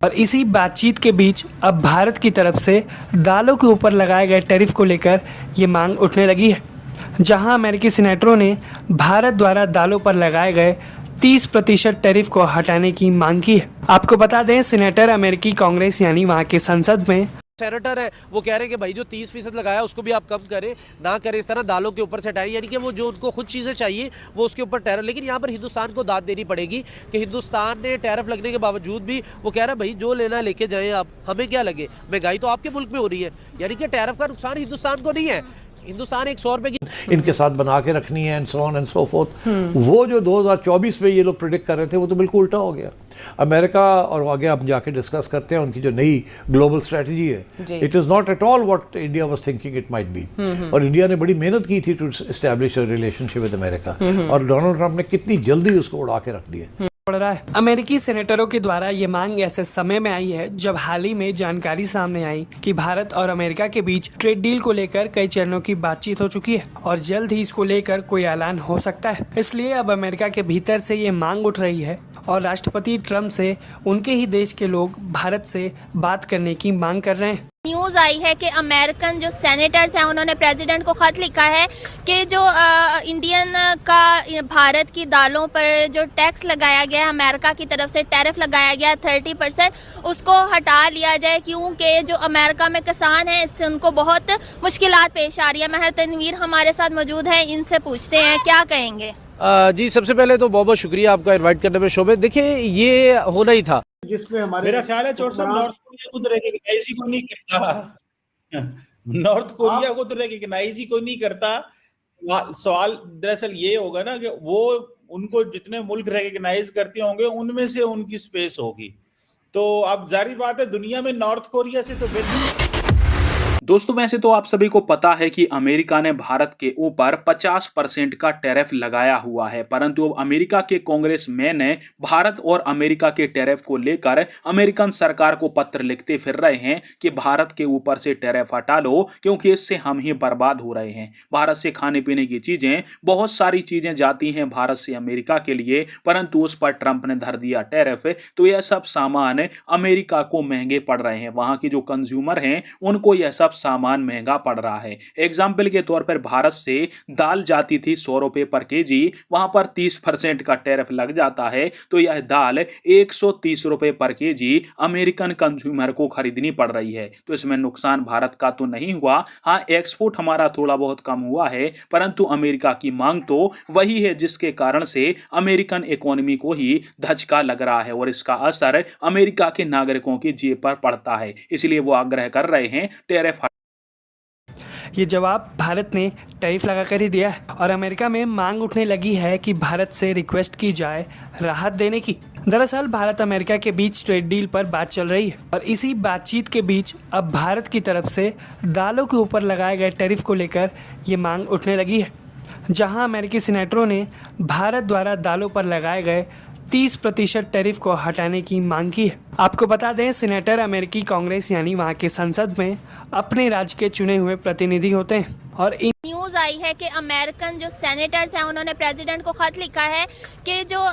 और इसी बातचीत के बीच अब भारत की तरफ से दालों के ऊपर लगाए गए टैरिफ को लेकर ये मांग उठने लगी है, जहां अमेरिकी सीनेटरों ने भारत द्वारा दालों पर लगाए गए 30% टैरिफ को हटाने की मांग की है। आपको बता दें, सीनेटर अमेरिकी कांग्रेस यानी वहां के संसद में सेनेटर है, वो कह रहे हैं कि भाई जो 30% लगाया उसको भी आप कम करें, ना करें, इस तरह दालों के ऊपर से हटाएं, यानी कि वो जो उनको खुद चीज़ें चाहिए वो उसके ऊपर टैरिफ। लेकिन यहाँ पर हिंदुस्तान को दाद देनी पड़ेगी कि हिंदुस्तान ने टैरिफ लगने के बावजूद भी वो कह रहा है भाई जो लेना लेके जाएं आप, हमें क्या लगे, महंगाई तो आपके मुल्क में हो रही है, यानी कि टैरिफ का नुकसान हिंदुस्तान को नहीं है। हिंदुस्तान 100 रुपए की इनके साथ बना के रखनी है and so on and so fourth. वो जो 2024 में ये लोग प्रेडिक्ट कर रहे थे वो तो बिल्कुल उल्टा हो गया। अमेरिका और आगे हम जाके डिस्कस करते हैं उनकी जो नई ग्लोबल स्ट्रेटजी है, it is not at all what India was thinking it might be. और इंडिया ने बड़ी मेहनत की थी to establish a relationship with America, और डोनाल्ड ट्रंप ने कितनी जल्दी उसको उड़ा के रख दिया। पड़ रहा है। अमेरिकी सेनेटरों के द्वारा ये मांग ऐसे समय में आई है जब हाल ही में जानकारी सामने आई कि भारत और अमेरिका के बीच ट्रेड डील को लेकर कई चरणों की बातचीत हो चुकी है और जल्द ही इसको लेकर कोई ऐलान हो सकता है। इसलिए अब अमेरिका के भीतर से ये मांग उठ रही है और राष्ट्रपति ट्रंप से उनके ही देश के लोग भारत से बात करने की मांग कर रहे हैं। न्यूज़ आई है कि अमेरिकन जो सेनेटर्स हैं उन्होंने प्रेसिडेंट को खत लिखा है कि जो इंडियन का भारत की दालों पर जो टैक्स लगाया गया है, अमेरिका की तरफ से टैरिफ लगाया गया 30%, उसको हटा लिया जाए, क्योंकि जो अमेरिका में किसान हैं इससे उनको बहुत मुश्किलात पेश आ रही है। महर तनवीर हमारे साथ मौजूद हैं, इनसे पूछते हैं क्या कहेंगे। जी, सबसे पहले तो बहुत बहुत शुक्रिया आपका इन्वाइट करने में शो में। देखिए ये होना ही था, जिसमें हमारे मेरा ख्याल है चोट साहब नॉर्थ कोरिया को तो रिकॉग्नाइज ही कोई नहीं करता। नॉर्थ कोरिया को तो रिकॉग्नाइज ही कोई नहीं करता। सवाल दरअसल ये होगा ना कि वो उनको जितने मुल्क रिकॉग्नाइज करते होंगे उनमें से उनकी स्पेस होगी, तो अब जारी बात है दुनिया में नॉर्थ कोरिया से तो बेहतर। दोस्तों, वैसे तो आप सभी को पता है कि अमेरिका ने भारत के ऊपर 50% का टैरिफ लगाया हुआ है, परंतु अब अमेरिका के कांग्रेसमैन ने भारत और अमेरिका के टैरिफ को लेकर अमेरिकन सरकार को पत्र लिखते फिर रहे हैं कि भारत के ऊपर से टैरिफ हटा लो, क्योंकि इससे हम ही बर्बाद हो रहे हैं। भारत से खाने पीने की चीजें, बहुत सारी चीजें जाती हैं भारत से अमेरिका के लिए, परंतु उस पर ट्रंप ने धर दिया टैरिफ, तो यह सब सामान अमेरिका को महंगे पड़ रहे हैं। वहां के जो कंज्यूमर हैं उनको यह सब सामान महंगा पड़ रहा है। एग्जाम्पल के तौर पर भारत से दाल जाती थी 100 रुपए पर केजी, वहां पर 30% का टैरिफ लग जाता है, तो यह दाल 130 रुपए पर केजी अमेरिकन कंज्यूमर को खरीदनी पड़ रही है। तो इसमें नुकसान भारत का तो नहीं हुआ, हाँ एक्सपोर्ट हमारा थोड़ा बहुत कम हुआ है, परंतु अमेरिका की मांग तो वही है जिसके कारण से अमेरिकन इकोनॉमी को ही धचका लग रहा है और इसका असर अमेरिका के नागरिकों की जेब पर पड़ता है। इसलिए वो आग्रह कर रहे हैं टैरिफ। ये जवाब भारत ने टैरिफ लगाकर ही दिया है और अमेरिका में मांग उठने लगी है कि भारत से रिक्वेस्ट की जाए राहत देने की। दरअसल भारत अमेरिका के बीच ट्रेड डील पर बात चल रही है और इसी बातचीत के बीच अब भारत की तरफ से दालों के ऊपर लगाए गए टैरिफ को लेकर ये मांग उठने लगी है, जहां अमेरिकी सीनेटरों ने भारत द्वारा दालों पर लगाए गए 30% टैरिफ को हटाने की मांग की है। आपको बता दें, सीनेटर अमेरिकी कांग्रेस यानी वहां के संसद में अपने राज्य के चुने हुए प्रतिनिधि होते हैं और न्यूज़ आई है कि अमेरिकन जो सेनेटर्स हैं उन्होंने प्रेसिडेंट को खत लिखा है कि जो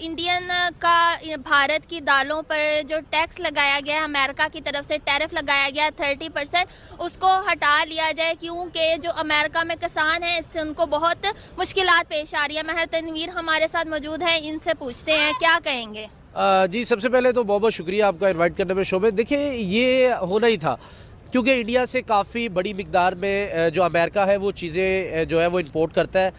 इंडियन का भारत की दालों पर जो टैक्स लगाया गया है, अमेरिका की तरफ से टैरिफ लगाया गया 30%, उसको हटा लिया जाए, क्योंकि जो अमेरिका में किसान हैं इससे उनको बहुत मुश्किलात पेश आ रही है। महर तनवीर हमारे साथ मौजूद हैं, इनसे पूछते हैं क्या कहेंगे। जी, सबसे पहले तो बहुत बहुत शुक्रिया आपका इन्वाइट करने में शो में। देखिए ये होना ही था, क्योंकि इंडिया से काफ़ी बड़ी मिकदार में जो अमेरिका है वो चीज़ें जो है वो इंपोर्ट करता है,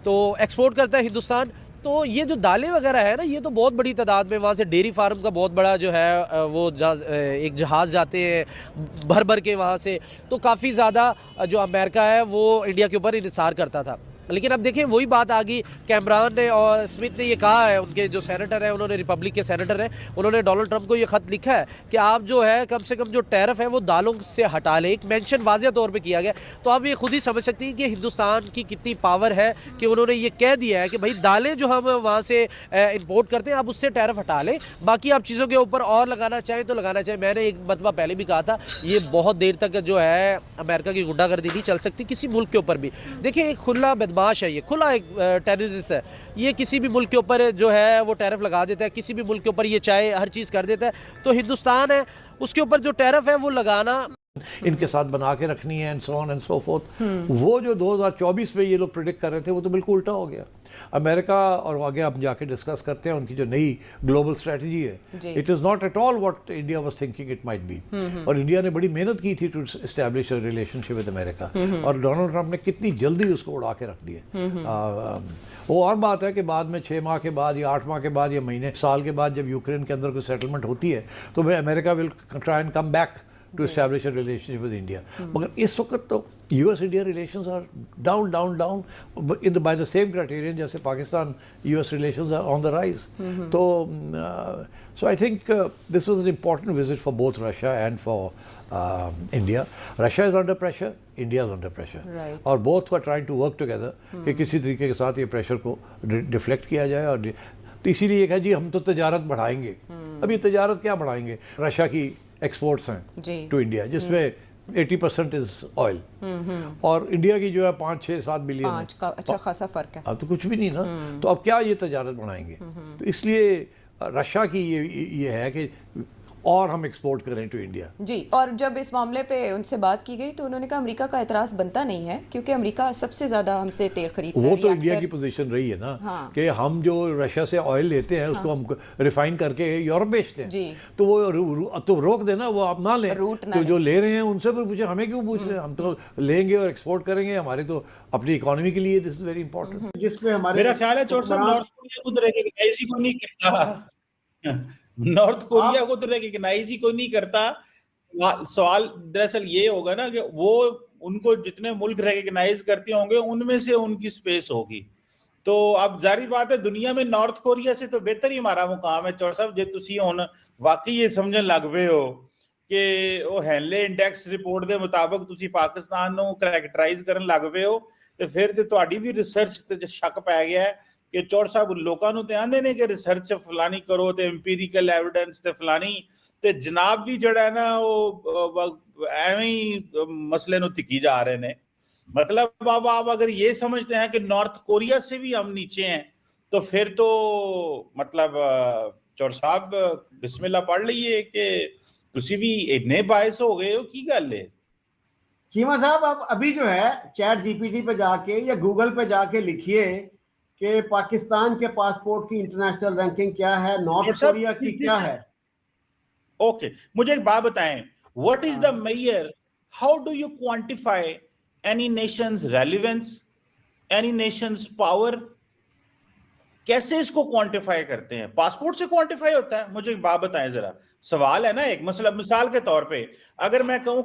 तो एक्सपोर्ट करता है हिंदुस्तान। तो ये जो दालें वगैरह है ना, ये तो बहुत बड़ी तादाद में वहाँ से डेयरी फार्म का बहुत बड़ा जो है वो एक जहाज़ जाते हैं भर भर के वहाँ से, तो काफ़ी ज़्यादा जो अमेरिका है वो इंडिया के ऊपर इन्हिसार करता था। लेकिन अब देखिए वही बात आ गई, कैमरान ने और स्मिथ ने ये कहा है, उनके जो सेनेटर हैं, उन्होंने रिपब्लिक के सेनेटर हैं, उन्होंने डोनाल्ड ट्रंप को ये ख़त लिखा है कि आप जो है कम से कम जो टैरिफ है वो दालों से हटा लें। एक मेंशन वाज़िह तौर पे किया गया, तो आप ये खुद ही समझ सकती हैं कि हिंदुस्तान की कितनी पावर है कि उन्होंने ये कह दिया है कि भाई दालें जो हम वहाँ से इंपोर्ट करते हैं आप उससे टैरिफ हटा लें, बाकी आप चीज़ों के ऊपर और लगाना चाहें तो लगाना चाहें। मैंने एक मरतबा पहले भी कहा था, ये बहुत देर तक जो है अमेरिका की गुंडागर्दी नहीं चल सकती किसी मुल्क के ऊपर भी। देखिए एक खुला बदमाश है, ये खुला एक टेररिस्ट है। ये किसी भी मुल्क के ऊपर जो है वो टैरिफ लगा देता है, किसी भी मुल्क के ऊपर ये चाहे हर चीज़ कर देता है। तो हिंदुस्तान है, उसके ऊपर जो टैरिफ है वो लगाना इनके साथ बना के रखनी है and so on and so fourth. वो जो 2024 में ये लोग प्रिडिक्ट कर रहे थे वो तो बिल्कुल उल्टा हो गया। अमेरिका और आगे हम जाके डिस्कस करते हैं उनकी जो नई ग्लोबल स्ट्रेटजी है, it is not at all what India was thinking it might be. और इंडिया ने बड़ी मेहनत की थी to establish a relationship with America, और डोनाल्ड ट्रंप ने कितनी जल्दी उसको उड़ा के रख दिया। वो और बात है कि बाद में 6 माह के बाद या 8 माह के बाद या महीने साल के बाद जब यूक्रेन के अंदर कोई सेटलमेंट होती है तो America will try and come back to establish a relationship with India. मगर इस वक्त तो US-India relations are down by the same criterion जैसे Pakistan-US relations are on the rise. तो so I think this was an important visit for both Russia and for India. Russia is under pressure, India is under pressure. Right. और both were trying to work together कि किसी तरीके के साथ ये pressure को deflect किया जाए। और तो इसीलिए एक है जी हम तो तजारत बढ़ाएंगे। अभी तजारत क्या बढ़ाएंगे? रशिया की एक्सपोर्ट्स हैं टू इंडिया जिसमें 80% इज ऑयल, और इंडिया की जो है 5-6-7 बिलियन है। का अच्छा खासा फर्क है। अब तो कुछ भी नहीं ना, तो अब क्या ये तजारत बढ़ाएंगे? तो इसलिए रशिया की ये है कि और हम एक्सपोर्ट करें टू इंडिया। जी, और जब इस मामले पे उनसे बात की गई तो उन्होंने कहा अमेरिका का एतराज़ बनता नहीं है क्योंकि अमेरिका सबसे ज़्यादा हमसे तेल खरीदता है। वो तो इंडिया की पोजीशन रही है ना। हाँ। कि हम जो रशिया से ऑयल लेते हैं उसको हम रिफाइन करके यूरोप बेचते हैं। जी। तो वो तो रोक देना, वो आप ना लें। रूट ना तो लें। जो ले रहे हैं उनसे पर पूछे, हमें क्यों पूछ रहे हैं? हम तो लेंगे और एक्सपोर्ट करेंगे, हमारे तो अपनी इकोनॉमी के लिए दिस इज वेरी इंपॉर्टेंट। जिसमें हमारे मेरा ख्याल है चोट साहब नॉर्थ कोरिया को तो रिकॉग्नाइज ही कोई नहीं करता। नॉर्थ कोरिया को तो रिकॉग्नाइज ही कोई नहीं करता। सवाल दरअसल ये होगा ना कि वो उनको जितने मुल्क रिकॉग्नाइज करते होंगे उनमें से उनकी स्पेस होगी। तो अब जारी बात है दुनिया में नॉर्थ कोरिया से तो बेहतर ही हमारा मुकाम है। चौर साहब जे तुसी हुण वाकई ये समझन लग पे हो कि वो हैनले इंडेक्स रिपोर्ट के मुताबिक तुसी पाकिस्तान नूं करैक्टराइज करन लग पे हो तो फिर ते तुहाडी भी रिसर्च ते शक पै गया है कि चौर साहब लोगों नूं ते आंदे ने कि रिसर्च फलानी करो ते एम्पीरिकल एविडेंस ते फलानी ते जनाब भी जड़ा है ना वो एवें ही मसले नूं तिकी जा रहे ने। मतलब अब आप अगर ये समझते हैं कि नॉर्थ कोरिया से भी हम नीचे हैं तो फिर तो मतलब चौर साहब बिस्मिल्लाह पढ़ लीजिए कि तुसी भी इतने बायस हो गए हो की गल है। चीमा साहब आप अभी जो है चैट जीपीटी पे जाके या गूगल पे जाके लिखिए कि पाकिस्तान के पासपोर्ट की इंटरनेशनल रैंकिंग क्या है, नॉर्थ कोरिया की क्या है। ओके, मुझे एक बात बताएं, what is the major, how do you quantify any nation's relevance, any nation's power? कैसे इसको क्वांटिफाई करते हैं? पासपोर्ट से क्वांटिफाई होता है? मुझे एक बात बताएं जरा। सवाल है ना एक, मतलब मिसाल के तौर पे अगर मैं कहूं